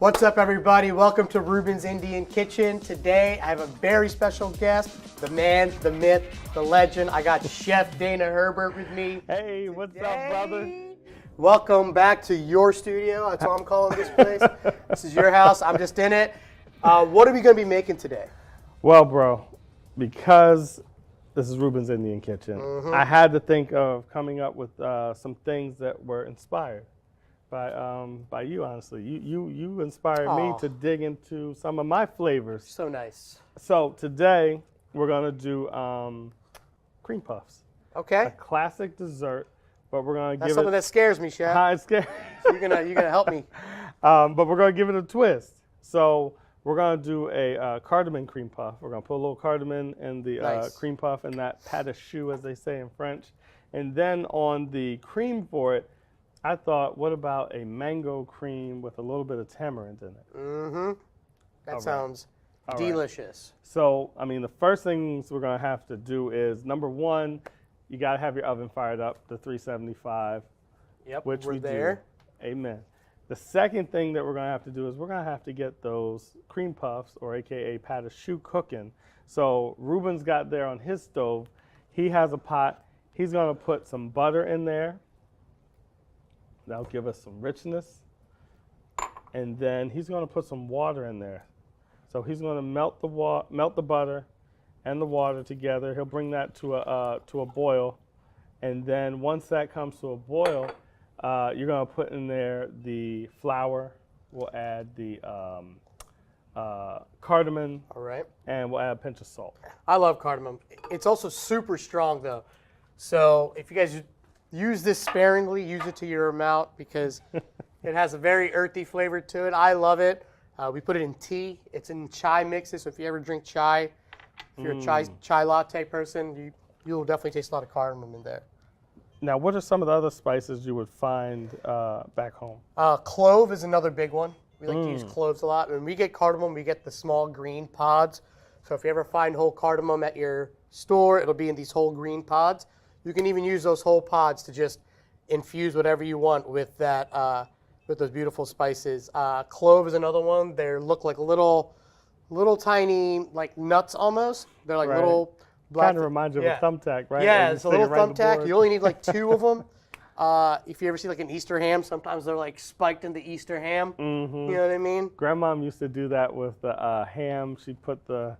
What's up, everybody? Welcome to Reuben's Indian Kitchen. Today, I have a very special guest, the man, the myth, the legend. I got Chef Dana Herbert with me. Hey, what's up, brother? Welcome back to your studio. That's what I'm calling this place. This is your house. I'm just in it. What are we going to be making today? Well, bro, because this is Reuben's Indian Kitchen, I had to think of coming up with some things that were inspired by you, honestly. You inspired me to dig into some of my flavors. So nice. So today we're gonna do cream puffs. Okay. A classic dessert, but we're gonna That's give something it. that scares me, Chef. It's scary. You're gonna help me. But we're gonna give it a twist. So we're gonna do a cardamom cream puff. We're gonna put a little cardamom in the Nice. cream puff and that pâte-à-choux, as they say in French. And then on the cream for it, I thought, what about a mango cream with a little bit of tamarind in it? That sounds right. delicious. So, I mean, the first things we're gonna have to do is, number one, you gotta have your oven fired up to 375. Yep, which we're we there. do. Amen. The second thing that we're gonna have to do is we're gonna have to get those cream puffs, or AKA pâte-à-choux, cooking. So Reuben's got there on his stove. He has a pot. He's gonna put some butter in there. That'll give us some richness. And then he's gonna put some water in there. So he's gonna melt the butter and the water together. He'll bring that to a boil. And then once that comes to a boil, you're gonna put in there the flour. We'll add the cardamom. All right. And we'll add a pinch of salt. I love cardamom. It's also super strong, though. So if you guys use this sparingly, use it to your amount, because it has a very earthy flavor to it. I love it. We put it in tea. It's in chai mixes. So if you ever drink chai, if you're a chai latte person, you'll definitely taste a lot of cardamom in there. Now, what are some of the other spices you would find back home? Clove is another big one. We like to use cloves a lot. When we get cardamom, we get the small green pods. So if you ever find whole cardamom at your store, it'll be in these whole green pods. You can even use those whole pods to just infuse whatever you want with that, with those beautiful spices. Clove is another one. They look like little tiny, like nuts almost. They're like little black. Kind of reminds you of a thumbtack, right? Yeah, it's a little thumbtack. You only need like 2 of them. If you ever see like an Easter ham, sometimes they're like spiked in the Easter ham. You know what I mean? Grandmom used to do that with the ham. She'd put the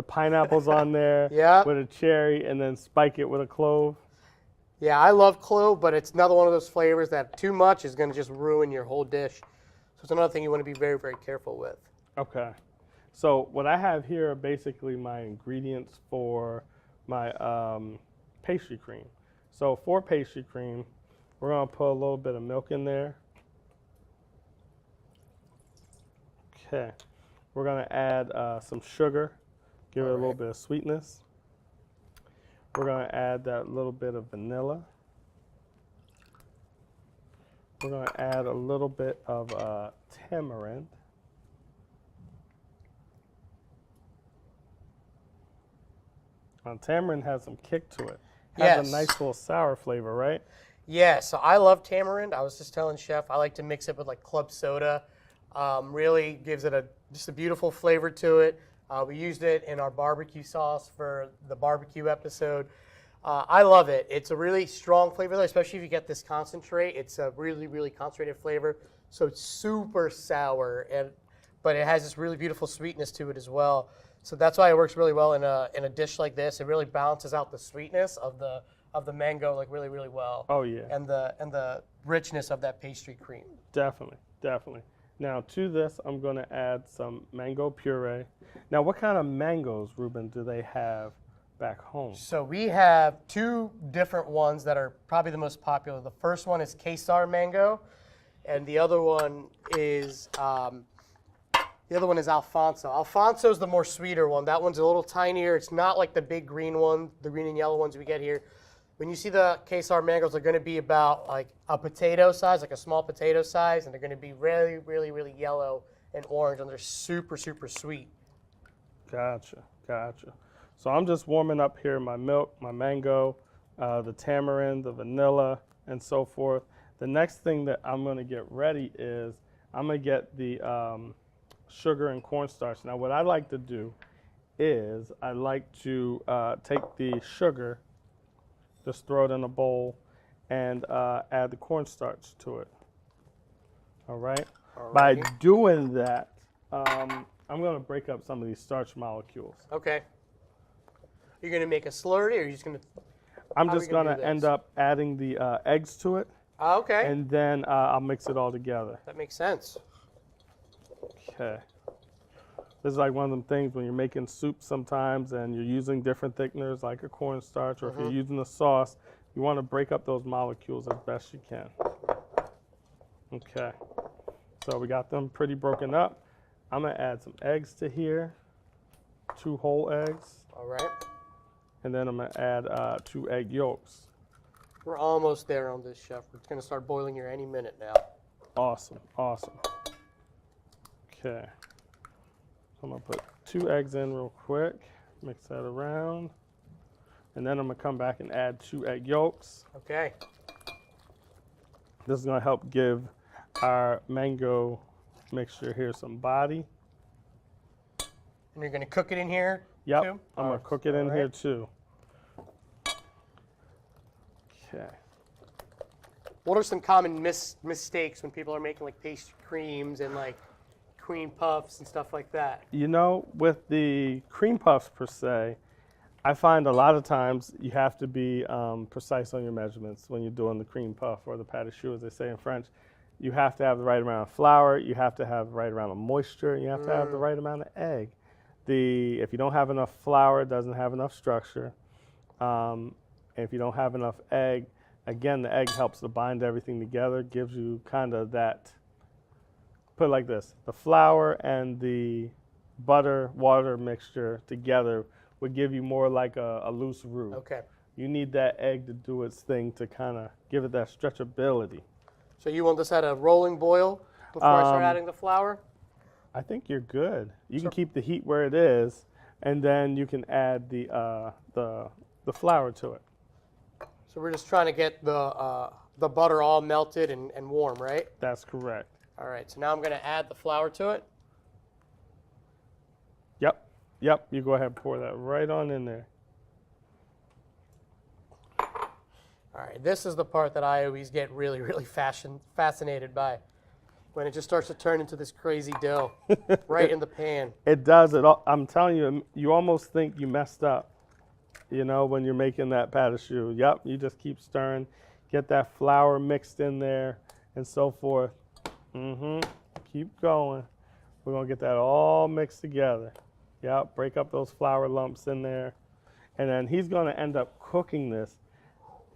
pineapples on there with a cherry and then spike it with a clove. Yeah, I love clove, but it's another one of those flavors that too much is going to just ruin your whole dish. So it's another thing you want to be very, very careful with. Okay. So what I have here are basically my ingredients for my pastry cream. So for pastry cream, we're going to put a little bit of milk in there. Okay. We're going to add some sugar, give it a little bit of sweetness. We're going to add that little bit of vanilla. We're going to add a little bit of tamarind. Tamarind has some kick to it. Has a nice little sour flavor, right? Yeah, so I love tamarind. I was just telling Chef, I like to mix it with like club soda. Really gives it just a beautiful flavor to it. We used it in our barbecue sauce for the barbecue episode. I love it. It's a really strong flavor, though, especially if you get this concentrate. It's a really, really concentrated flavor. So it's super sour, but it has this really beautiful sweetness to it as well. So that's why it works really well in a dish like this. It really balances out the sweetness of the mango like really, really well. Oh yeah. And the richness of that pastry cream. Definitely, definitely. Now to this, I'm going to add some mango puree. Now, what kind of mangoes, Reuben, do they have back home? So we have 2 different ones that are probably the most popular. The first one is custard mango, and the other one is Alfonso. Alfonso is the more sweeter one. That one's a little tinier. It's not like the big green one, the green and yellow ones we get here. When you see the custard mangoes, they're going to be about like a potato size, like a small potato size, and they're going to be really, really, really yellow and orange, and they're super, super sweet. Gotcha, gotcha. So I'm just warming up here my milk, my mango, the tamarind, the vanilla, and so forth. The next thing that I'm going to get ready is I'm going to get the sugar and cornstarch. Now what I like to do is I like to take the sugar, just throw it in a bowl, and add the cornstarch to it. All right. By doing that, I'm going to break up some of these starch molecules. Okay. You're going to make a slurry, or are you just going to? I'm just going to end up adding the eggs to it. Okay. And then I'll mix it all together. That makes sense. Okay. This is like one of them things when you're making soup sometimes and you're using different thickeners like a cornstarch, or if you're using a sauce, you want to break up those molecules as best you can. Okay. So we got them pretty broken up. I'm going to add some eggs to here, 2 whole eggs. All right. And then I'm going to add 2 egg yolks. We're almost there on this, Chef. It's going to start boiling here any minute now. Awesome, awesome. Okay. So I'm going to put 2 eggs in real quick, mix that around. And then I'm going to come back and add 2 egg yolks. Okay. This is going to help give our mango mixture here some body. And you're going to cook it in here? Yep, too? I'm going to cook it in here too. Okay. What are some common mistakes when people are making like pastry creams and like cream puffs and stuff like that? You know, with the cream puffs per se, I find a lot of times you have to be precise on your measurements when you're doing the cream puff or the pâte-à-choux, as they say in French. You have to have the right amount of flour, you have to have the right amount of moisture, and you have to have the right amount of egg. If you don't have enough flour, it doesn't have enough structure. And if you don't have enough egg, again, the egg helps to bind everything together, gives you kind of that, put it like this, the flour and the butter, water mixture together would give you more like a loose roux. Okay. You need that egg to do its thing to kind of give it that stretchability. So you want this at a rolling boil before I start adding the flour? I think you're good. You can keep the heat where it is, and then you can add the flour to it. So we're just trying to get the butter all melted and warm, right? That's correct. All right, so now I'm going to add the flour to it. Yep, you go ahead and pour that right on in there. All right, this is the part that I always get really, really fascinated by, when it just starts to turn into this crazy dough right in the pan. It does. I'm telling you, you almost think you messed up, you know, when you're making that pâte-à-choux. Yep, you just keep stirring, get that flour mixed in there, and so forth. Keep going. We're going to get that all mixed together. Yep, break up those flour lumps in there. And then he's going to end up cooking this.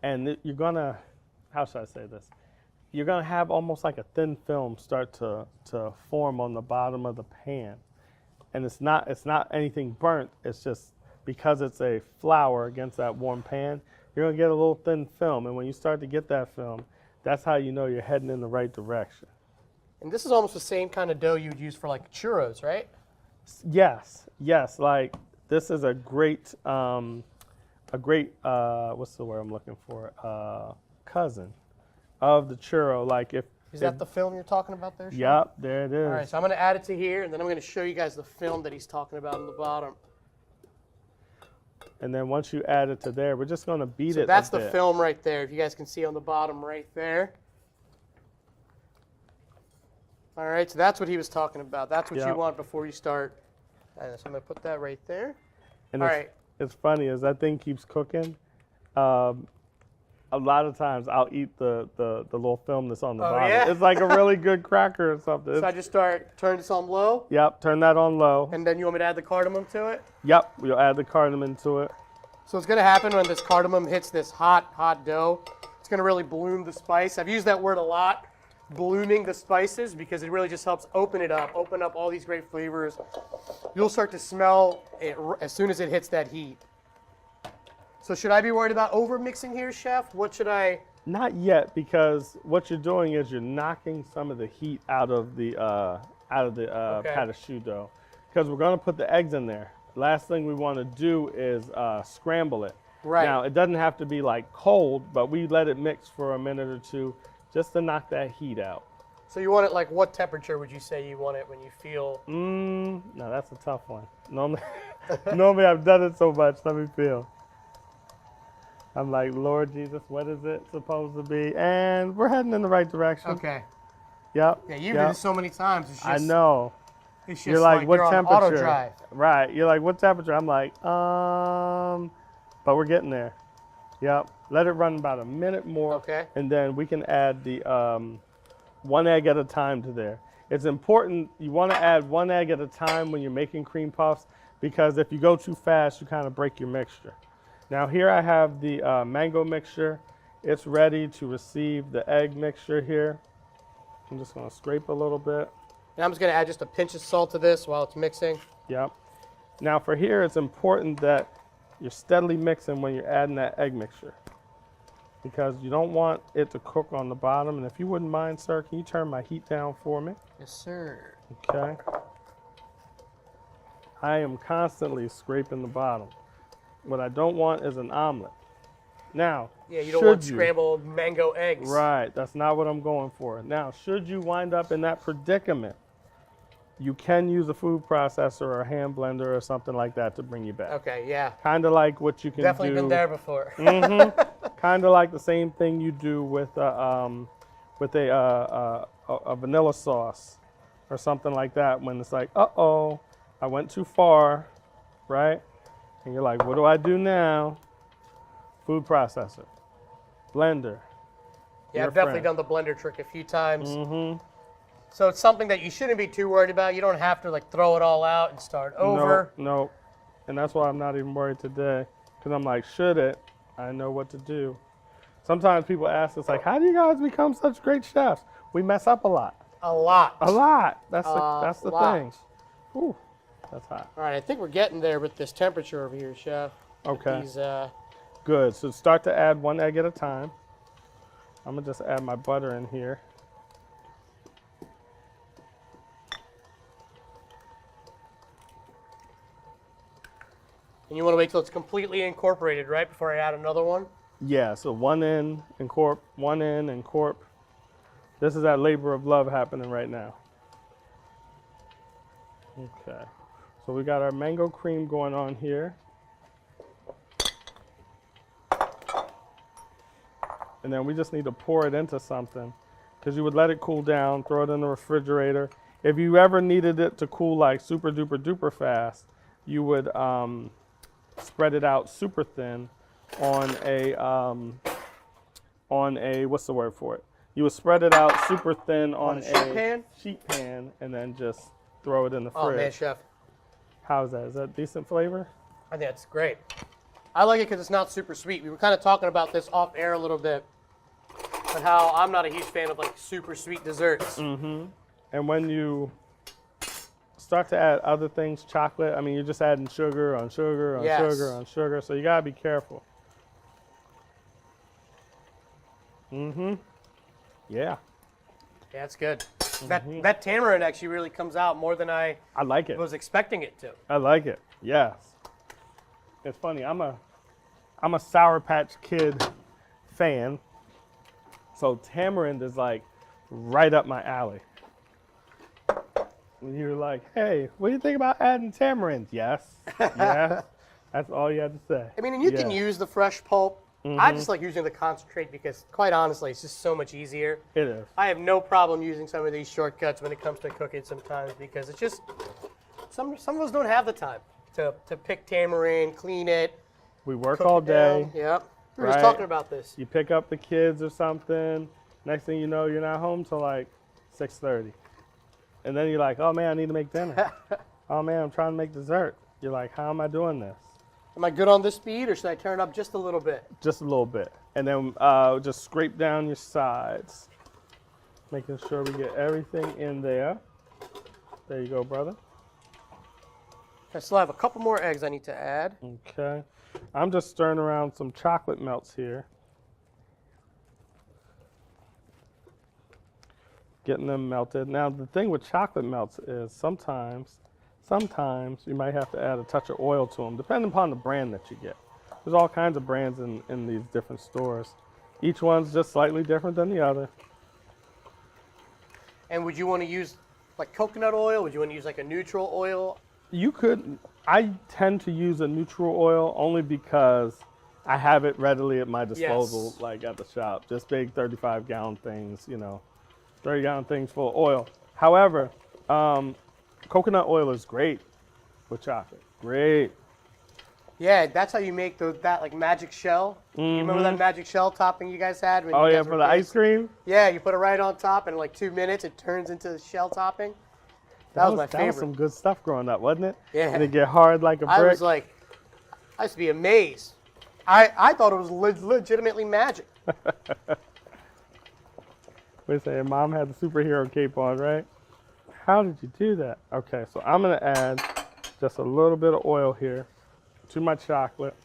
And you're going to, how should I say this? You're going to have almost like a thin film start to form on the bottom of the pan. And it's not anything burnt. It's just because it's a flour against that warm pan, you're going to get a little thin film. And when you start to get that film, that's how you know you're heading in the right direction. And this is almost the same kind of dough you'd use for like churros, right? Yes. Like this is a great, what's the word I'm looking for? Cousin of the churro. Like Is that the film you're talking about there, Sean? Yep, there it is. All right, so I'm going to add it to here, and then I'm going to show you guys the film that he's talking about on the bottom. And then once you add it to there, we're just going to beat it. So that's the film right there. If you guys can see on the bottom right there. All right, so that's what he was talking about. That's what you want before you start. So I'm going to put that right there. And all right. It's funny, as that thing keeps cooking, a lot of times I'll eat the little film that's on the bottom. Yeah? It's like a really good cracker or something. So I just turn this on low? Yep, turn that on low. And then you want me to add the cardamom to it? Yep, we'll add the cardamom to it. So what's going to happen when this cardamom hits this hot dough, it's going to really bloom the spice. I've used that word a lot, blooming the spices, because it really just helps open up all these great flavors. You'll start to smell it as soon as it hits that heat. So should I be worried about over mixing here, Chef? What should I? Not yet, because what you're doing is you're knocking some of the heat out of the pâte-à-choux dough, because we're going to put the eggs in there. Last thing we want to do is scramble it. Right. Now, it doesn't have to be like cold, but we let it mix for a minute or two just to knock that heat out. So you want it like what temperature would you say you want it when you feel? No, that's a tough one. Normally I've done it so much. Let me feel. I'm like, Lord Jesus, what is it supposed to be? And we're heading in the right direction. Okay. Yep. Yeah, you've done it so many times. It's just, I know. It's just You're like, what you're temperature? on auto drive. Right. You're like, what temperature? I'm like, but we're getting there. Yep. Let it run about a minute more. Okay. And then we can add the 1 egg at a time to there. It's important, you want to add 1 egg at a time when you're making cream puffs, because if you go too fast, you kind of break your mixture. Now here I have the mango mixture. It's ready to receive the egg mixture here. I'm just going to scrape a little bit. And I'm just going to add just a pinch of salt to this while it's mixing. Yep. Now for here, it's important that you're steadily mixing when you're adding that egg mixture, because you don't want it to cook on the bottom. And if you wouldn't mind, sir, can you turn my heat down for me? Yes, sir. Okay. I am constantly scraping the bottom. What I don't want is an omelet. Now, Yeah, you don't want scrambled mango eggs. Right, that's not what I'm going for. Now, should you wind up in that predicament, you can use a food processor or a hand blender or something like that to bring you back. Okay, yeah. Kind of like what you can Definitely do. been there before. Kind of like the same thing you do with a vanilla sauce or something like that, when it's like, uh-oh, I went too far, right? And you're like, what do I do now? Food processor, blender. Yeah, I've definitely done the blender trick a few times. So it's something that you shouldn't be too worried about. You don't have to like throw it all out and start over. No. And that's why I'm not even worried today, because I'm like, should it? I know what to do. Sometimes people ask us, like, how do you guys become such great chefs? We mess up a lot. A lot. A lot. That's the lot. thing. Ooh, that's hot. All right, I think we're getting there with this temperature over here, Chef. Okay. These, Good. So start to add 1 egg at a time. I'm going to just add my butter in here. and you want to wait till it's completely incorporated, right, before I add another one? Yeah, so one in and corp, one in and corp. This is that labor of love happening right now. Okay, so we got our mango cream going on here. And then we just need to pour it into something, because you would let it cool down, throw it in the refrigerator. If you ever needed it to cool like super duper duper fast, you would spread it out super thin on a what's the word for it? You would spread it out super thin on a sheet pan and then just throw it in the fridge. Oh man, Chef. How's that? Is that decent flavor? I think that's great. I like it because it's not super sweet. We were kind of talking about this off air a little bit, but how I'm not a huge fan of like super sweet desserts. Mm-hmm. And when you start to add other things, chocolate, I mean, you're just adding sugar on sugar on sugar on sugar, so you gotta be careful. Mm-hmm. Yeah. Yeah, it's good. That tamarind actually really comes out more than I like it. was expecting it to. I like it. Yes. It's funny. I'm a Sour Patch Kid fan, so tamarind is like right up my alley. And you're like, hey, what do you think about adding tamarind? Yes. Yes. That's all you have to say. I mean, and you can use the fresh pulp. I just like using the concentrate because, quite honestly, it's just so much easier. It is. I have no problem using some of these shortcuts when it comes to cooking sometimes, because it's just some of us don't have the time to pick tamarind, clean it. We work all day. Yep. We were just talking about this. You pick up the kids or something. Next thing you know, you're not home till like 6:30. And then you're like, oh man, I need to make dinner. Oh man, I'm trying to make dessert. You're like, how am I doing this? Am I good on this speed, or should I turn it up just a little bit? Just a little bit. And then just scrape down your sides, making sure we get everything in there. There you go, brother. I still have a couple more eggs I need to add. Okay. I'm just stirring around some chocolate melts here. Getting them melted. Now, the thing with chocolate melts is sometimes you might have to add a touch of oil to them, depending upon the brand that you get. There's all kinds of brands in these different stores. Each one's just slightly different than the other. And would you want to use like coconut oil? Would you want to use like a neutral oil? You could, I tend to use a neutral oil only because I have it readily at my disposal, Yes. like at the shop. Just big 35-gallon things, 30-gallon things full of oil. However, coconut oil is great with chocolate. Great. Yeah, that's how you make that like magic shell. You remember that magic shell topping you guys had? When Oh, you yeah, guys for were the kids? ice cream? Yeah, you put it right on top, and in like 2 minutes, it turns into shell topping. That was my That was favorite. some good stuff growing up, wasn't it? Yeah. And it get hard like a brick. I was like, I used to be amazed. I thought it was legitimately magic. Wait a second, Mom had the superhero cape on, right? How did you do that? Okay, so I'm gonna add just a little bit of oil here to my chocolate,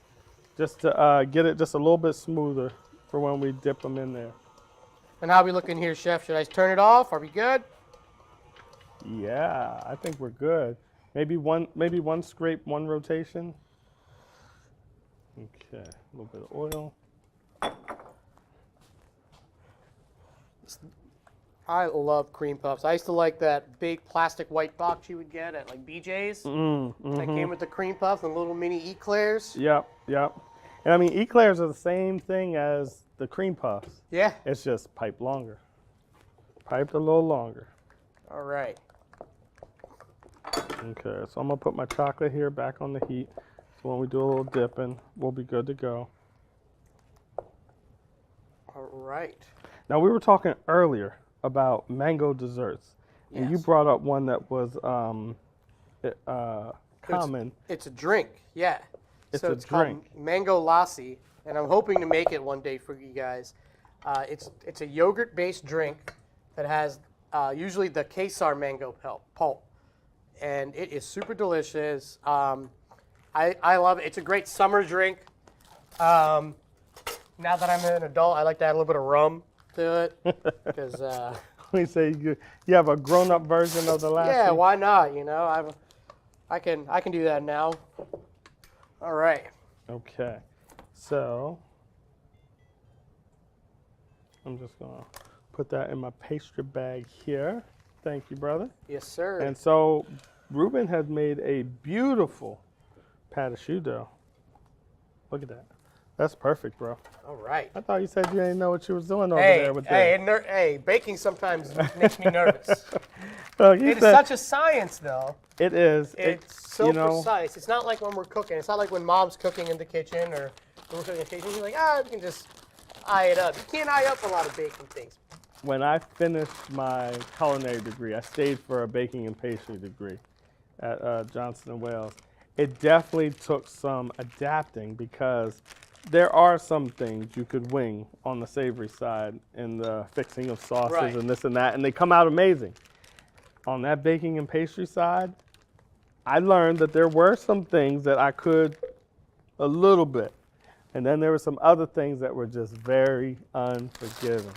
just to get it just a little bit smoother for when we dip them in there. And how are we looking here, Chef? Should I turn it off? Are we good? Yeah, I think we're good. Maybe one scrape, one rotation. Okay, a little bit of oil. I love cream puffs. I used to like that big plastic white box you would get at like BJ's. That came with the cream puffs and little mini eclairs. Yep. And I mean, eclairs are the same thing as the cream puffs. Yeah. It's just piped longer. Piped a little longer. All right. Okay, so I'm gonna put my chocolate here back on the heat. So when we do a little dipping, we'll be good to go. All right. Now we were talking earlier about mango desserts, and you Yes. brought up one that was common. It's a drink. Yeah. It's so a it's drink. called mango lassi, and I'm hoping to make it one day for you guys. It's a yogurt-based drink that has usually the Kesar mango pulp, and it is super delicious. I love it. It's a great summer drink. Now that I'm an adult, I like to add a little bit of rum to it because We say you have a grown-up version of the lassi. yeah, why not? I can do that now. All right. Okay, so I'm just gonna put that in my pastry bag here. Thank you, brother. Yes, sir. And so Reuben has made a beautiful pâte-à-choux dough. Look at that. That's perfect, bro. All right. I thought you said you didn't know what you was doing over there with that. Hey, baking sometimes makes me nervous. So he It is said- such a science, though. It is. It's so precise. It's not like when we're cooking. It's not like when mom's cooking in the kitchen or when we're cooking in the kitchen. You're like, we can just eye it up. You can't eye up a lot of baking things. When I finished my culinary degree, I stayed for a baking and pastry degree at Johnson & Wales. It definitely took some adapting because there are some things you could wing on the savory side in the fixing of sauces Right. and this and that, and they come out amazing. On that baking and pastry side, I learned that there were some things that I could a little bit, and then there were some other things that were just very unforgiving.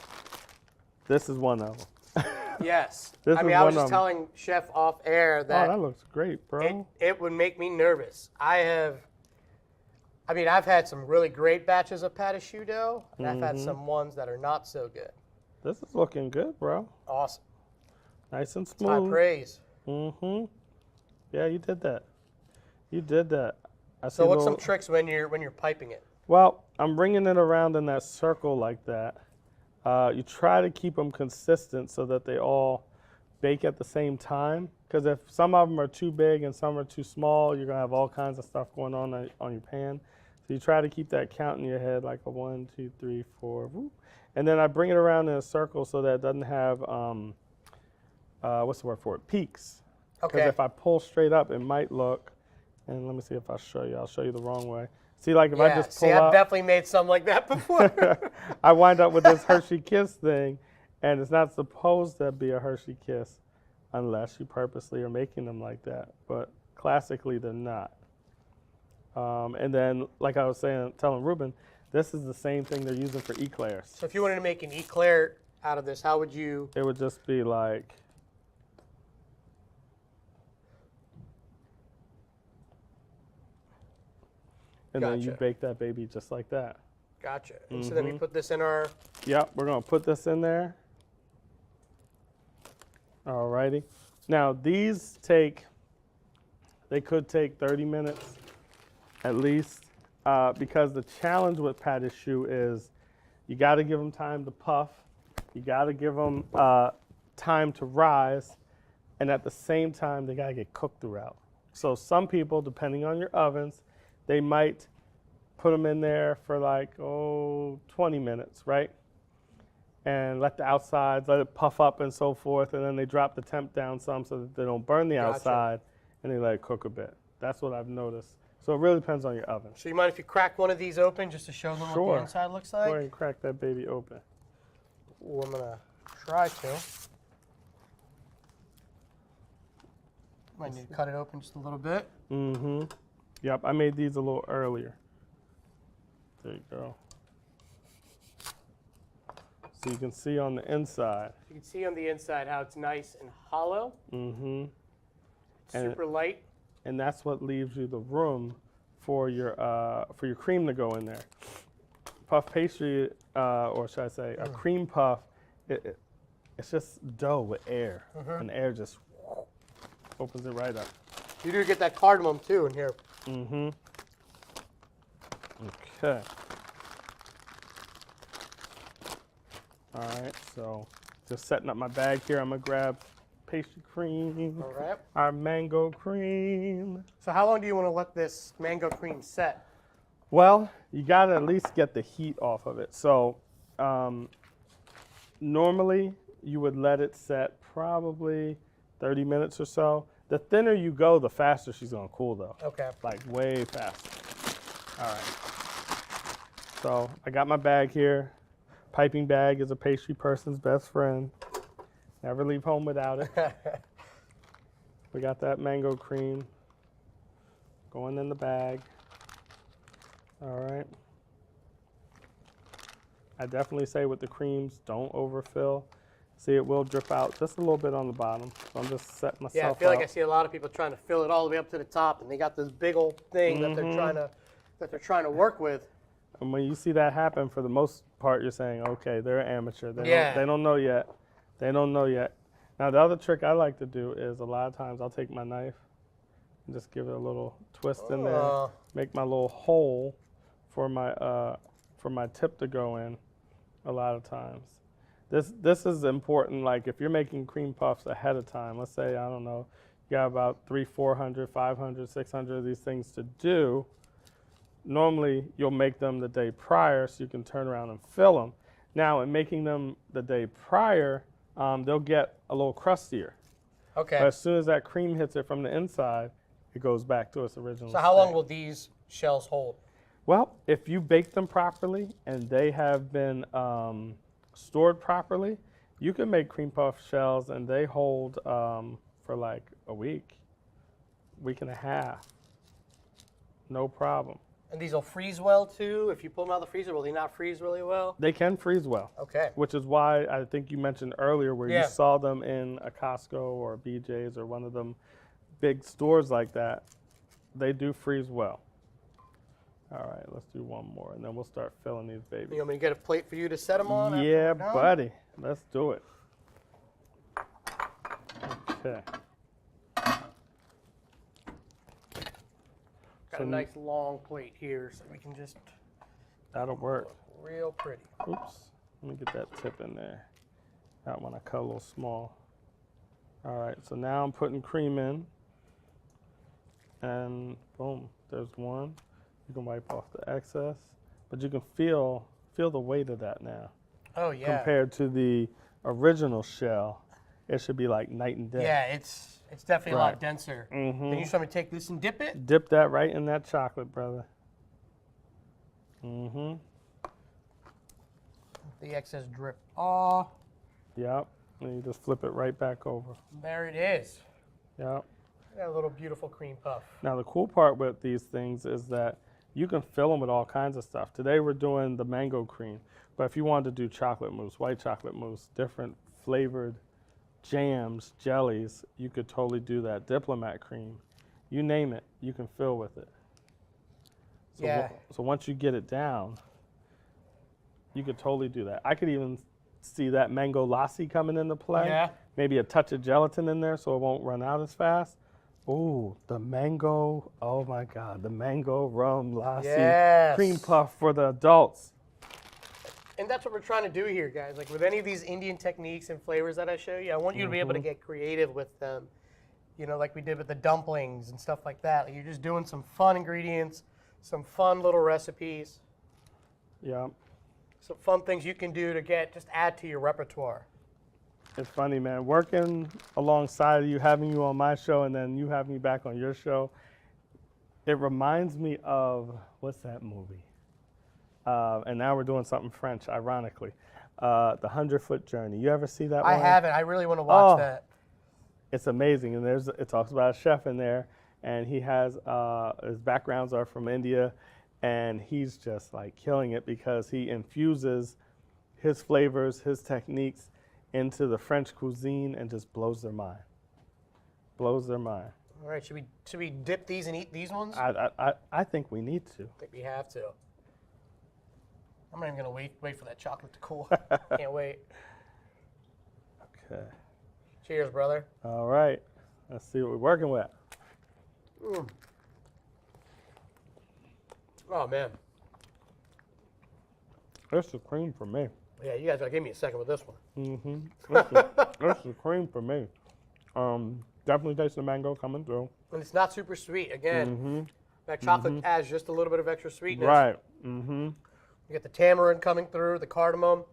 This is one of them. Yes. This I is mean, I was one just of 'em. telling Chef off air Oh, that that looks great, bro. it would make me nervous. I've had some really great batches of pâte-à-choux dough, and I've had some ones that are not so good. This is looking good, bro. Awesome. Nice and High smooth. praise. Mm-hmm. Yeah, you did that. You did that. I So see what's some little- tricks when you're piping it? Well, I'm bringing it around in that circle like that. You try to keep them consistent so that they all bake at the same time. Because if some of them are too big and some are too small, you're gonna have all kinds of stuff going on your pan. So you try to keep that count in your head, like a 1, 2, 3, 4, whoop. And then I bring it around in a circle so that it doesn't have what's the word for it? Peaks. Because Okay. if I pull straight up, it might look. And let me see if I show you. I'll show you the wrong way. See, like if I just pull see, I've up, definitely made some like that before. I wind up with this Hershey Kiss thing, and it's not supposed to be a Hershey Kiss unless you purposely are making them like that. But classically, they're not. And then, like I was telling Reuben, this is the same thing they're using for eclairs. So if you wanted to make an eclair out of this, how would you? It would just be like, and then you Gotcha. bake that baby just like that. Gotcha. And so then we put this in our. Yep, we're gonna put this in there. Alrighty. Now they could take 30 minutes at least, because the challenge with pâte-à-choux is you got to give them time to puff, you got to give them time to rise, and at the same time they got to get cooked throughout. So some people, depending on your ovens, they might put them in there for like 20 minutes, right? And let the outsides, let it puff up and so forth, and then they drop the temp down some so that they don't burn the outside, and they let it cook a bit. That's what I've noticed. So it really depends on your oven. So you mind if you crack one of these open just to show them what the inside looks like? Go ahead and crack that baby open. Ooh, I'm gonna try to. Might need to cut it open just a little bit. Mm-hmm. Yep, I made these a little earlier. There you go. So you can see on the inside. You can see on the inside how it's nice and hollow. Mm-hmm. Super light. And that's what leaves you the room for your cream to go in there. Puff pastry, or should I say, a cream puff, it's just dough with air, and air just opens it right up. You do get that cardamom too in here. Mm-hmm. Okay. All right, so just setting up my bag here. I'm gonna grab pastry cream, All right. our mango cream. So how long do you want to let this mango cream set? Well, you gotta at least get the heat off of it. So normally you would let it set probably 30 minutes or so. The thinner you go, the faster she's gonna cool though. Okay. Like way faster. All right. So I got my bag here. Piping bag is a pastry person's best friend. Never leave home without it. We got that mango cream going in the bag. All right. I definitely say with the creams, don't overfill. See, it will drip out just a little bit on the bottom. So I'm just setting myself up. Yeah, I feel like I see a lot of people trying to fill it all the way up to the top, and they got this big old thing that they're trying to work with. And when you see that happen, for the most part, you're saying, okay, they're an amateur. They don't know yet. They don't know yet. Now, the other trick I like to do is a lot of times I'll take my knife and just give it a little twist in there, make my little hole for my tip to go in a lot of times. This is important, like if you're making cream puffs ahead of time, let's say, I don't know, you got about 300, 400, 500, 600 of these things to do. Normally, you'll make them the day prior so you can turn around and fill them. Now, in making them the day prior, they'll get a little crustier. Okay. But as soon as that cream hits it from the inside, it goes back to its original So how long state. will these shells hold? Well, if you bake them properly and they have been stored properly, you can make cream puff shells and they hold for like a week and a half. No problem. And these will freeze well too? If you pull them out of the freezer, will they not freeze really well? They can freeze well. Okay. Which is why I think you mentioned earlier where you saw them in a Costco or a BJ's or one of them big stores like that. They do freeze well. All right, let's do one more and then we'll start filling these babies. You want me to get a plate for you to set them on? Yeah, buddy. Let's do it. Okay. Got a nice long plate here so we can just... That'll work. Real pretty. Oops. Let me get that tip in there. That one I cut a little small. All right, so now I'm putting cream in. And boom, there's one. You can wipe off the excess. But you can feel the weight of that now. Oh, yeah. Compared to the original shell, it should be like night and day. Yeah, it's definitely a lot denser. Mm-hmm. Can you just want me to take this and dip it? Dip that right in that chocolate, brother. Mm-hmm. The excess drip. Oh, Yep. And you just flip it right back over. there it is. Yep. Got a little beautiful cream puff. Now the cool part with these things is that you can fill them with all kinds of stuff. Today we're doing the mango cream, but if you wanted to do chocolate mousse, white chocolate mousse, different flavored jams, jellies, you could totally do that. Diplomat cream, you name it, you can fill with it. So, so once you get it down, you could totally do that. I could even see that mango lassi coming into play. Yeah. Maybe a touch of gelatin in there so it won't run out as fast. Ooh, the mango, oh my God, the mango rum lassi Yes. cream puff for the adults. And that's what we're trying to do here, guys. Like with any of these Indian techniques and flavors that I show you, I want you to be able to get creative with them. You know, like we did with the dumplings and stuff like that. Like you're just doing some fun ingredients, some fun little recipes, Yeah. some fun things you can do to just add to your repertoire. It's funny, man. Working alongside you, having you on my show, and then you have me back on your show. It reminds me of, what's that movie? And now we're doing something French, ironically. The 100-Foot Journey. You ever see that one? I haven't. I really want to watch that. It's amazing, and it talks about a chef in there, and he has his backgrounds are from India, and he's just like killing it because he infuses his flavors, his techniques into the French cuisine and just blows their mind. Blows their mind. All right, should we dip these and eat these ones? I think we need to. I think we have to. I'm not even gonna wait for that chocolate to cool. Can't wait. Okay. Cheers, brother. All right. Let's see what we're working with. Mm. Oh man. This is cream for me. Yeah, you guys gotta give me a second with this one. This is cream for me. Definitely taste the mango coming through. And it's not super sweet. Again, that chocolate adds just a little bit of extra sweetness. Right. You get the tamarind coming through, the cardamom.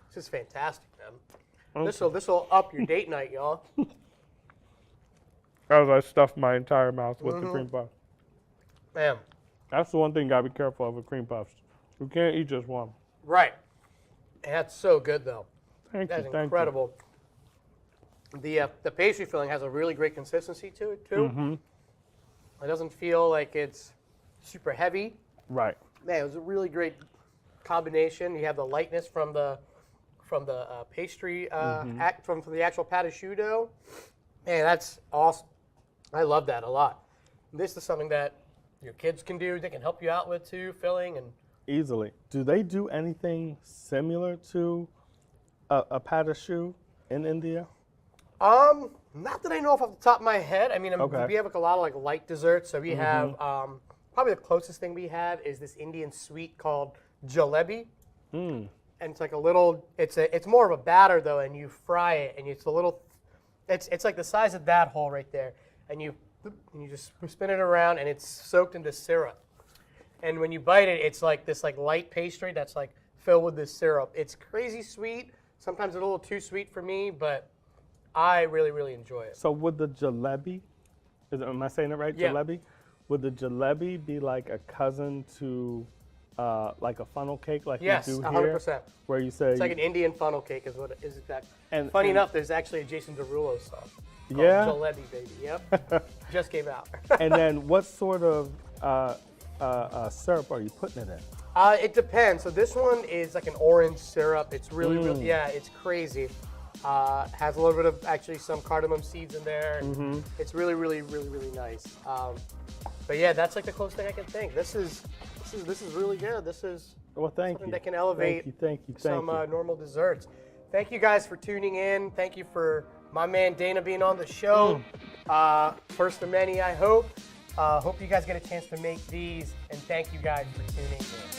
This is fantastic, man. Okay. This will up your date night, y'all. As I stuffed my entire mouth with the cream puff. Man, That's the one thing you gotta be careful of with cream puffs. You can't eat just one. right. And that's so good, though. Thank That's you. Thank incredible. The pastry filling has a really great consistency to it too. It doesn't feel like it's super heavy. you. Right. Man, it was a really great combination. You have the lightness from the pastry from the actual pâte-à-choux dough. Man, that's awesome. I love that a lot. This is something that your kids can do. They can help you out with too, filling and. Easily. Do they do anything similar to a pâte-à-choux in India? Not that I know off the top of my head. I mean, Okay. we have like a lot of like light desserts. So we have probably the closest thing we have is this Indian sweet called jalebi, and it's like a little. It's more of a batter though, and you fry it, and it's a little. It's like the size of that hole right there, and you just spin it around, and it's soaked into syrup. And when you bite it, it's like this like light pastry that's like filled with this syrup. It's crazy sweet. Sometimes it's a little too sweet for me, but I really, really enjoy it. So would the jalebi, am I saying it right? Yeah. Jalebi? Would the jalebi be like a cousin to like a funnel cake like Yes, you do 100%. here? Where you say, It's like an Indian funnel cake is what it is. Exactly. And- Funny and- enough, there's actually a Jason Derulo song. called Yeah? Jalebi, baby. Yep. Just came out. and then what sort of syrup are you putting it in? It depends. So this one is like an orange syrup. It's really, really, yeah, it's crazy. Has a little bit of actually some cardamom seeds in there. It's really, really, really, really nice. But yeah, that's like the closest thing I can think. This is really good. This is Well, thank something you. that can elevate Thank you. some normal desserts. Thank you guys for tuning in. Thank you for my man Dana being on the show. First of many, I hope. Hope you guys get a chance to make these, and thank you guys for tuning in.